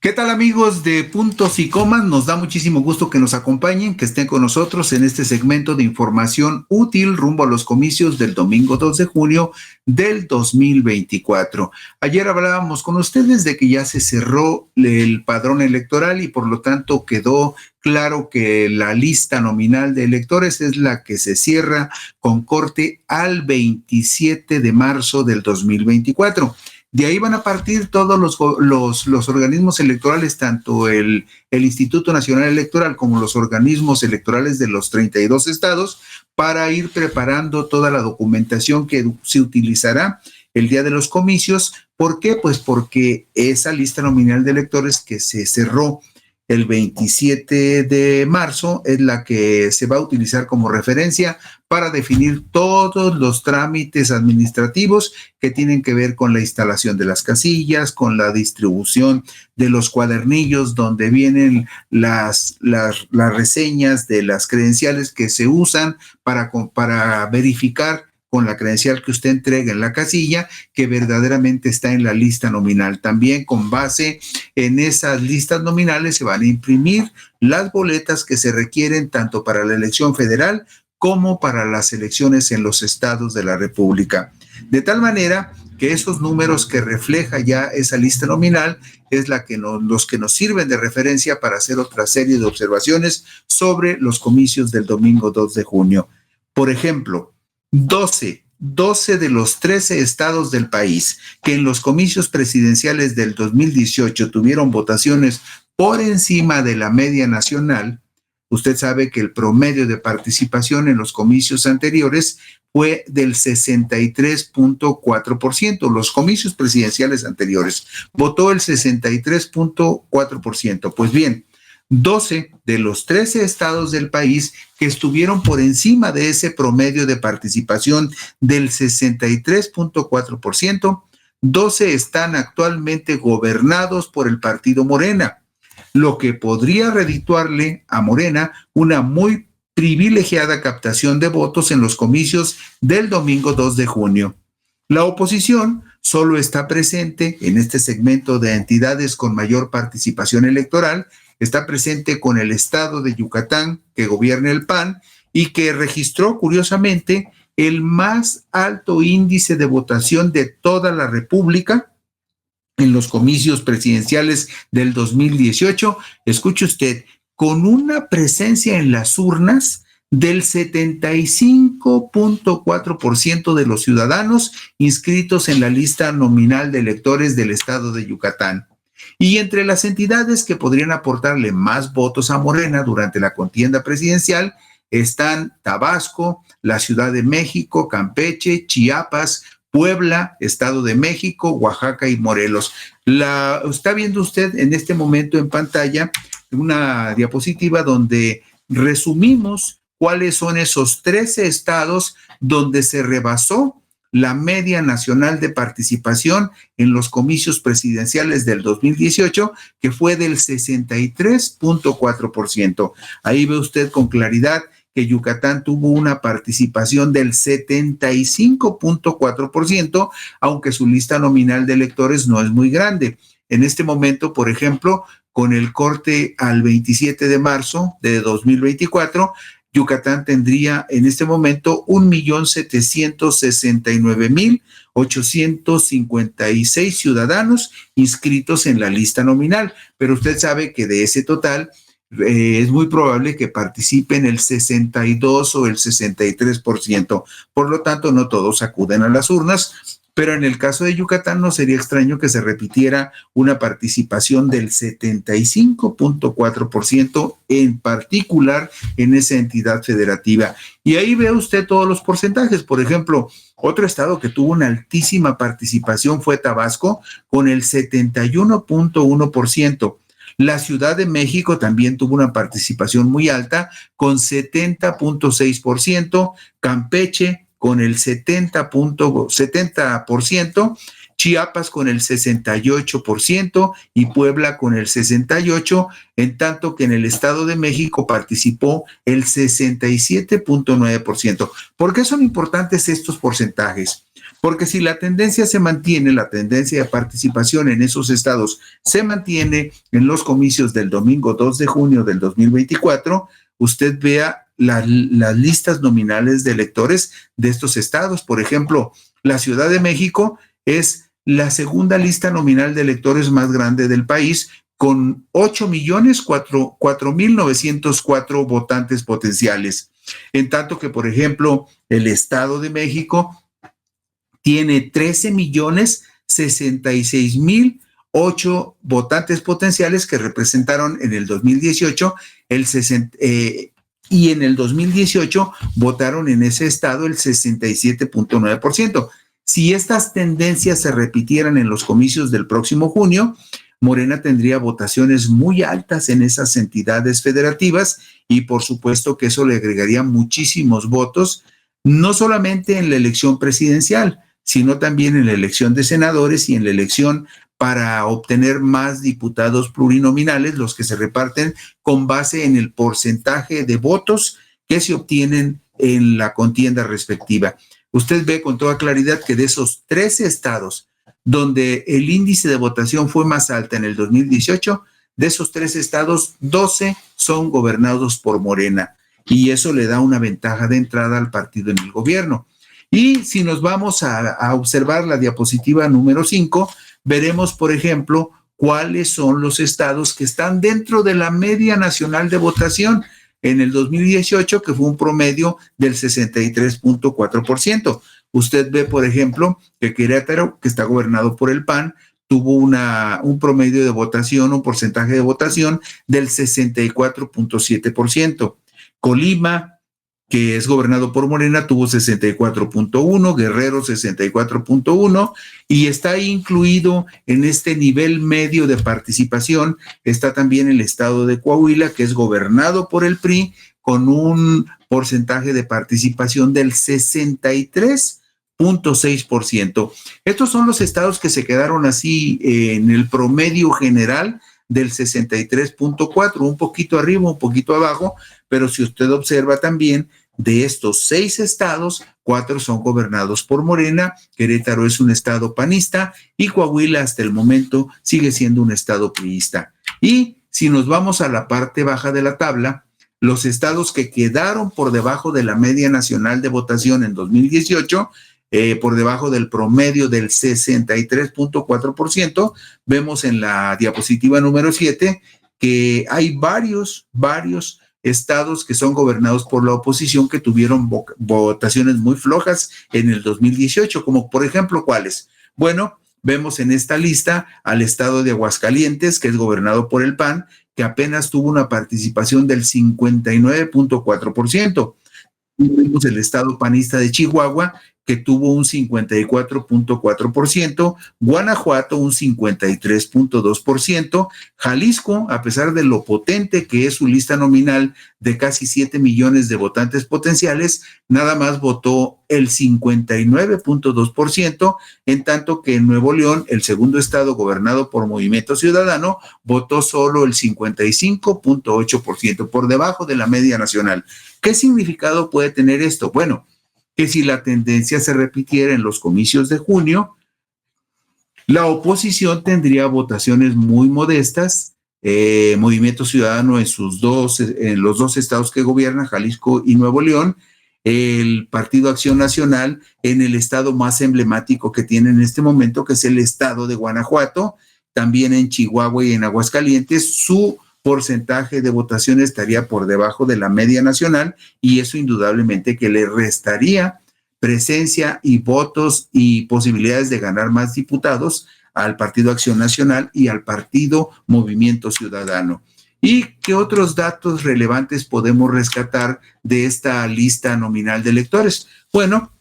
¿Qué tal, amigos de Puntos y Comas? Nos da muchísimo gusto que nos acompañen, que estén con nosotros en este segmento de información útil rumbo a los comicios del domingo 2 de junio del 2024. Ayer hablábamos con ustedes de que ya se cerró el padrón electoral y por lo tanto quedó claro que la lista nominal de electores es la que se cierra con corte al 27 de marzo del 2024. De ahí van a partir todos los organismos electorales, tanto el Instituto Nacional Electoral como los organismos electorales de los 32 estados, para ir preparando toda la documentación que se utilizará el día de los comicios. ¿Por qué? Pues porque esa lista nominal de electores que se cerró el 27 de marzo es la que se va a utilizar como referencia para definir todos los trámites administrativos que tienen que ver con la instalación de las casillas, con la distribución de los cuadernillos donde vienen las reseñas de las credenciales que se usan para verificar con la credencial que usted entrega en la casilla, que verdaderamente está en la lista nominal. También con base en esas listas nominales se van a imprimir las boletas que se requieren tanto para la elección federal como para las elecciones en los estados de la República. De tal manera que esos números que refleja ya esa lista nominal es los que nos sirven de referencia para hacer otra serie de observaciones sobre los comicios del domingo 2 de junio. Por ejemplo, 12 de los 13 estados del país que en los comicios presidenciales del 2018 tuvieron votaciones por encima de la media nacional. Usted sabe que el promedio de participación en los comicios anteriores fue del 63.4%. Los comicios presidenciales anteriores votó el 63.4%. Pues bien, 12 de los 13 estados del país que estuvieron por encima de ese promedio de participación del 63.4%, 12 están actualmente gobernados por el partido Morena, lo que podría redituarle a Morena una muy privilegiada captación de votos en los comicios del domingo 2 de junio. La oposición solo está presente en este segmento de entidades con mayor participación electoral. Está presente con el estado de Yucatán, que gobierna el PAN y que registró, curiosamente, el más alto índice de votación de toda la República en los comicios presidenciales del 2018. Escuche usted, con una presencia en las urnas del 75.4% de los ciudadanos inscritos en la lista nominal de electores del estado de Yucatán. Y entre las entidades que podrían aportarle más votos a Morena durante la contienda presidencial están Tabasco, la Ciudad de México, Campeche, Chiapas, Puebla, Estado de México, Oaxaca y Morelos. Está viendo usted en este momento en pantalla una diapositiva donde resumimos cuáles son esos 13 estados donde se rebasó la media nacional de participación en los comicios presidenciales del 2018, que fue del 63.4%. Ahí ve usted con claridad que Yucatán tuvo una participación del 75.4%, aunque su lista nominal de electores no es muy grande. En este momento, por ejemplo, con el corte al 27 de marzo de 2024, Yucatán tendría en este momento 1.769.856 ciudadanos inscritos en la lista nominal, pero usted sabe que de ese total es muy probable que participen el 62 o el 63%. Por lo tanto, no todos acuden a las urnas, pero en el caso de Yucatán no sería extraño que se repitiera una participación del 75.4% en particular en esa entidad federativa. Y ahí ve usted todos los porcentajes. Por ejemplo, otro estado que tuvo una altísima participación fue Tabasco, con el 71.1%. La Ciudad de México también tuvo una participación muy alta, con 70.6%, Campeche con el 70%, Chiapas con el 68% y Puebla con el 68%, en tanto que en el Estado de México participó el 67.9%. ¿Por qué son importantes estos porcentajes? Porque si la tendencia se mantiene, la tendencia de participación en esos estados se mantiene en los comicios del domingo 2 de junio del 2024, usted vea las listas nominales de electores de estos estados. Por ejemplo, la Ciudad de México es la segunda lista nominal de electores más grande del país, con 8,004,904 votantes potenciales. En tanto que, por ejemplo, el Estado de México tiene 13,066,008 votantes potenciales que representaron en el 2018 y en el 2018 votaron en ese estado el 67,9%. Si estas tendencias se repitieran en los comicios del próximo junio, Morena tendría votaciones muy altas en esas entidades federativas y por supuesto que eso le agregaría muchísimos votos, no solamente en la elección presidencial, sino también en la elección de senadores y en la elección para obtener más diputados plurinominales, los que se reparten con base en el porcentaje de votos que se obtienen en la contienda respectiva. Usted ve con toda claridad que de esos 13 estados donde el índice de votación fue más alta en el 2018, de esos 13 estados, 12 son gobernados por Morena, y eso le da una ventaja de entrada al partido en el gobierno. Y si nos vamos a observar la diapositiva número 5, veremos, por ejemplo, cuáles son los estados que están dentro de la media nacional de votación en el 2018, que fue un promedio del 63,4%. Usted ve, por ejemplo, que Querétaro, que está gobernado por el PAN, tuvo un promedio de votación, un porcentaje de votación del 64,7%. Colima, que es gobernado por Morena, tuvo 64,1%, Guerrero 64,1%, y está ahí incluido en este nivel medio de participación, está también el estado de Coahuila, que es gobernado por el PRI, con un porcentaje de participación del 63,6%. Estos son los estados que se quedaron así en el promedio general del 63,4%, un poquito arriba, un poquito abajo, pero si usted observa también, de estos 6 estados, 4 son gobernados por Morena, Querétaro es un estado panista y Coahuila hasta el momento sigue siendo un estado priista. Y si nos vamos a la parte baja de la tabla, los estados que quedaron por debajo de la media nacional de votación en 2018, por debajo del promedio del 63,4%, vemos en la diapositiva número 7 que hay varios estados que son gobernados por la oposición que tuvieron votaciones muy flojas en el 2018, como por ejemplo, ¿cuáles? Bueno, vemos en esta lista al estado de Aguascalientes, que es gobernado por el PAN, que apenas tuvo una participación del 59,4%. Vemos el estado panista de Chihuahua, que tuvo un 54,4%, Guanajuato un 53,2%, Jalisco, a pesar de lo potente que es su lista nominal de casi 7 millones de votantes potenciales, nada más votó el 59,2%, en tanto que en Nuevo León, el segundo estado gobernado por Movimiento Ciudadano, votó solo el 55,8%, por debajo de la media nacional. ¿Qué significado puede tener esto? Bueno, que si la tendencia se repitiera en los comicios de junio, la oposición tendría votaciones muy modestas. Movimiento Ciudadano en los dos estados que gobierna, Jalisco y Nuevo León, el Partido Acción Nacional en el estado más emblemático que tiene en este momento, que es el estado de Guanajuato, también en Chihuahua y en Aguascalientes, su porcentaje de votación estaría por debajo de la media nacional, y eso indudablemente que le restaría presencia y votos y posibilidades de ganar más diputados al Partido Acción Nacional y al Partido Movimiento Ciudadano. ¿Y qué otros datos relevantes podemos rescatar de esta lista nominal de electores? Bueno,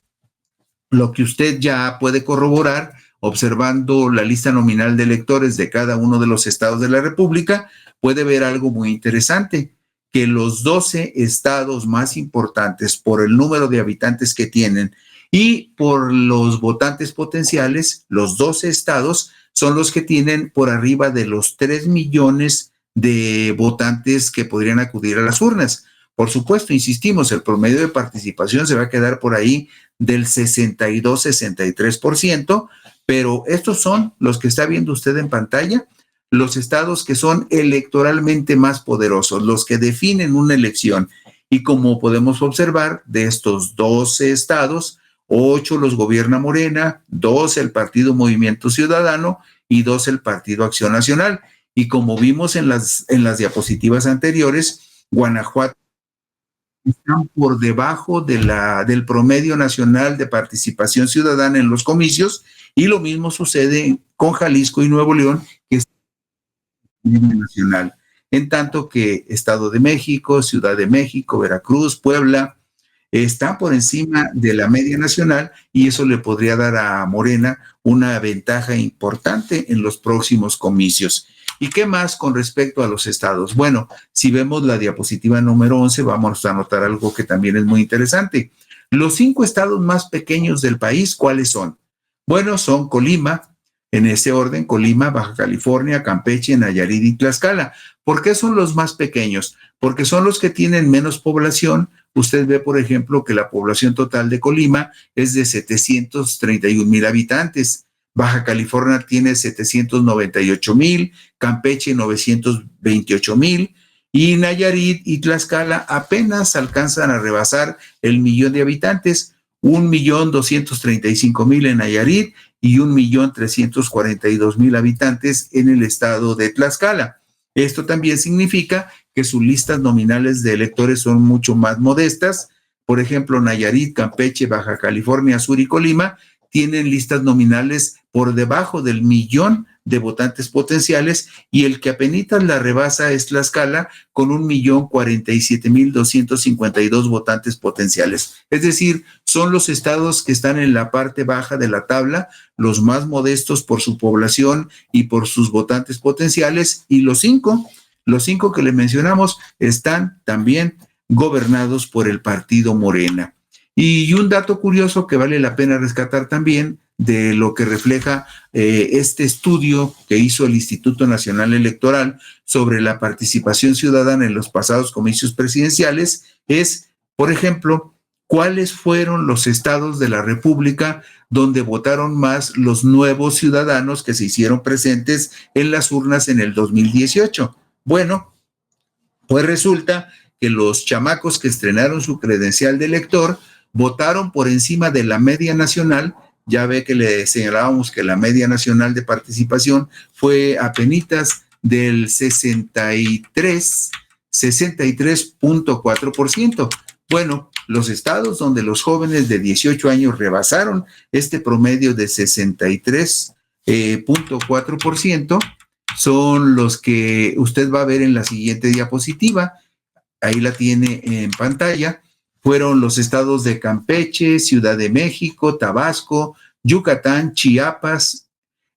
lo que usted ya puede corroborar observando la lista nominal de electores de cada uno de los estados de la República, puede ver algo muy interesante, que los 12 estados más importantes por el número de habitantes que tienen y por los votantes potenciales, los 12 estados son los que tienen por arriba de los 3 millones de votantes que podrían acudir a las urnas. Por supuesto, insistimos, el promedio de participación se va a quedar por ahí del 62-63%, pero estos son los que está viendo usted en pantalla, los estados que son electoralmente más poderosos, los que definen una elección. Y como podemos observar, de estos 12 estados, 8 los gobierna Morena, 2 el Partido Movimiento Ciudadano y 2 el Partido Acción Nacional. Y como vimos en las diapositivas anteriores, Guanajuato están por debajo del promedio nacional de participación ciudadana en los comicios, y lo mismo sucede con Jalisco y Nuevo León, que es nacional. En tanto que Estado de México, Ciudad de México, Veracruz, Puebla, está por encima de la media nacional, y eso le podría dar a Morena una ventaja importante en los próximos comicios. ¿Y qué más con respecto a los estados? Bueno, si vemos la diapositiva número 11, vamos a notar algo que también es muy interesante. Los 5 estados más pequeños del país, ¿cuáles son? Bueno, son Colima, en ese orden, Colima, Baja California, Campeche, Nayarit y Tlaxcala. ¿Por qué son los más pequeños? Porque son los que tienen menos población. Usted ve, por ejemplo, que la población total de Colima es de 731,000 habitantes. Baja California tiene 798,000, Campeche 928,000, y Nayarit y Tlaxcala apenas alcanzan a rebasar el 1,000,000 de habitantes, 1,235,000 en Nayarit y 1,342,000 habitantes en el estado de Tlaxcala. Esto también significa que sus listas nominales de electores son mucho más modestas. Por ejemplo, Nayarit, Campeche, Baja California Sur y Colima tienen listas nominales por debajo del 1,000,000 de votantes potenciales, y el que apenitas la rebasa es Tlaxcala con 1,047,252 votantes potenciales. Es decir, son los estados que están en la parte baja de la tabla, los más modestos por su población y por sus votantes potenciales, y los cinco que le mencionamos están también gobernados por el partido Morena. Y un dato curioso que vale la pena rescatar también de lo que refleja este estudio que hizo el Instituto Nacional Electoral sobre la participación ciudadana en los pasados comicios presidenciales es, por ejemplo, cuáles fueron los estados de la República donde votaron más los nuevos ciudadanos que se hicieron presentes en las urnas en el 2018. Bueno, pues resulta que los chamacos que estrenaron su credencial de elector votaron por encima de la media nacional. Ya ve que le señalábamos que la media nacional de participación fue apenitas del 63.4%. Bueno, los estados donde los jóvenes de 18 años rebasaron este promedio de 63.4% son los que usted va a ver en la siguiente diapositiva. Ahí la tiene en pantalla. Fueron los estados de Campeche, Ciudad de México, Tabasco, Yucatán, Chiapas,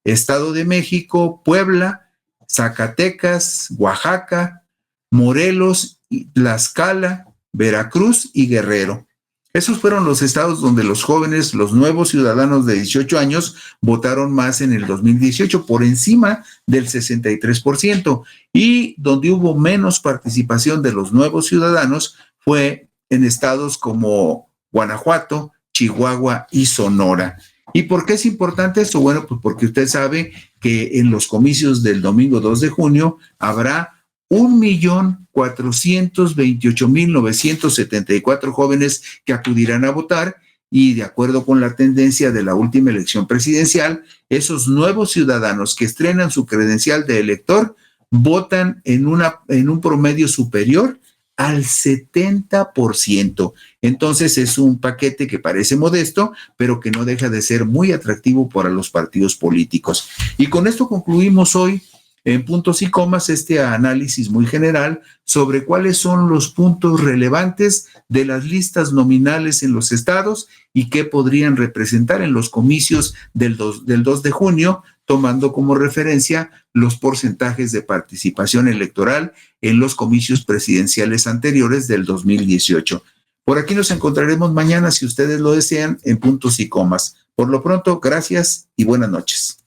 Estado de México, Puebla, Zacatecas, Oaxaca, Morelos, Tlaxcala, Veracruz y Guerrero. Esos fueron los estados donde los jóvenes, los nuevos ciudadanos de 18 años, votaron más en el 2018, por encima del 63%, y donde hubo menos participación de los nuevos ciudadanos fue en estados como Guanajuato, Chihuahua y Sonora. ¿Y por qué es importante esto? Bueno, pues porque usted sabe que en los comicios del domingo 2 de junio habrá 1,428,974 jóvenes que acudirán a votar, y de acuerdo con la tendencia de la última elección presidencial, esos nuevos ciudadanos que estrenan su credencial de elector votan en un promedio superior al 70%. Entonces es un paquete que parece modesto, pero que no deja de ser muy atractivo para los partidos políticos. Y con esto concluimos hoy en puntos y comas este análisis muy general sobre cuáles son los puntos relevantes de las listas nominales en los estados y qué podrían representar en los comicios del 2 de junio, tomando como referencia los porcentajes de participación electoral en los comicios presidenciales anteriores del 2018. Por aquí nos encontraremos mañana, si ustedes lo desean, en puntos y comas. Por lo pronto, gracias y buenas noches.